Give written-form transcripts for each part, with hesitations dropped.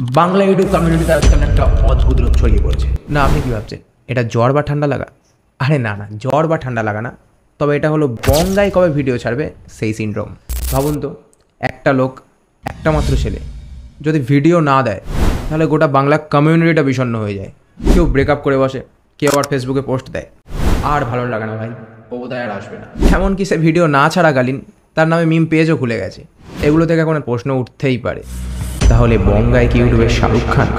Bangla YouTube কমিউনিটিতে আজকাল একটা অদ্ভুত রূপ ছড়িয়ে পড়েছে। না, আপনি কী ভাবছেন এটা জ্বর বা ঠান্ডা লাগা? আরে না না, জ্বর বা ঠান্ডা লাগা না, তবে এটা হলো বঙ্গাই কবে ভিডিও ছাড়বে সেই সিনড্রোম। ভাবুন তো, একটা লোক, একটা মাত্র ছেলে যদি ভিডিও না দেয় তাহলে গোটা বাংলা কমিউনিটিটা বিষণ্ণ হয়ে যায়। কেউ ব্রেকআপ করে বসে, কেউ আবার ফেসবুকে পোস্ট দেয়, আর ভালো লাগে না ভাই, ও বোধহয় আর আসবে না। এমনকি সে ভিডিও না ছাড়াকালীন তার নামে মিম পেজও খুলে গেছে। এগুলো থেকে এখন প্রশ্ন উঠতেই পারে, তাহলে বঙ্গাই কি ইউটিউবের শাহরুখ খান?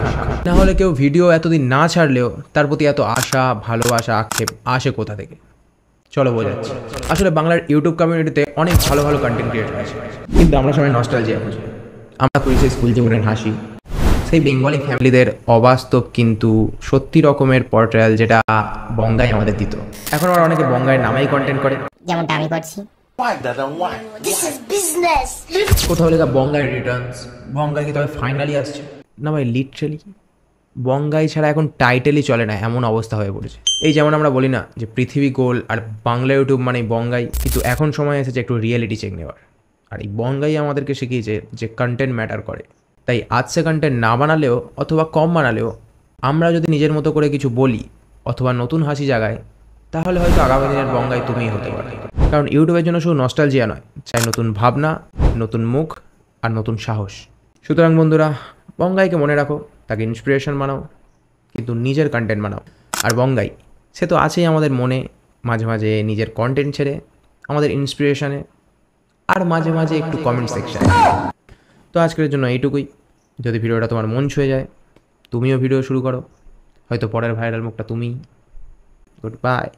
না হলে কেউ ভিডিও এতদিন না ছাড়লেও তার প্রতি এত আশা, ভালোবাসা, আক্ষেপ আসে কোথা থেকে? চলো বোঝাচ্ছি। আসলে বাংলার ইউটিউব কমিউনিটিতে অনেক ভালো ভালো কন্টেন্ট ক্রিয়েটর আছে, কিন্তু আমরা সবাই নস্টালজিয়া বুঝি। আমরা করি সেই স্কুল জীবনের হাসি, সেই বেঙ্গলি ফ্যামিলিদের অবাস্তব কিন্তু সত্যি রকমের পোর্ট্রেয়াল যেটা বঙ্গাই আমাদের দিত। এখন আবার অনেকে বঙ্গাইয়ের নামেই কন্টেন্ট করে, যেমনটা আমি করছি। কোথাও লেখা বঙ্গাই রিটার্নস। বঙ্গাই কি তবে ফাইনালি আসছে? না ভাই, লিটারালি বঙ্গাই ছাড়া এখন টাইটেলই চলে না, এমন অবস্থা হয়ে পড়েছে। এই যেমন আমরা বলি না যে পৃথিবী গোল আর বাংলা ইউটিউব মানে বঙ্গাই, কিন্তু এখন সময় এসেছে একটু রিয়েলিটি চেক নেওয়ার। আর এই বঙ্গাই আমাদেরকে শিখিয়েছে যে কন্টেন্ট ম্যাটার করে। তাই আজকে কন্টেন্ট না বানালেও অথবা কম বানালেও আমরা যদি নিজের মতো করে কিছু বলি অথবা নতুন হাসি জাগায়, তাহলে হয়তো আগামী দিনের বঙ্গাই তুমিই হতে পারে। কারণ ইউটিউবের জন্য শুধু নস্টালজিয়া নয়, চাই নতুন ভাবনা, নতুন মুখ আর নতুন সাহস। সুতরাং বন্ধুরা, বঙ্গাইকে মনে রাখো, তাকে ইন্সপিরেশন বানাও, কিন্তু নিজের কন্টেন্ট বানাও। আর বঙ্গাই সে তো আছেই আমাদের মনে, মাঝে মাঝে নিজের কন্টেন্ট ছেড়ে আমাদের ইন্সপিরেশনে, আর মাঝে মাঝে একটু কমেন্ট সেকশানে। তো আজকের জন্য এইটুকুই। যদি ভিডিওটা তোমার মন ছুঁয়ে যায়, তুমিও ভিডিও শুরু করো, হয়তো পরের ভাইরাল মুখটা তুমিই। Good bye.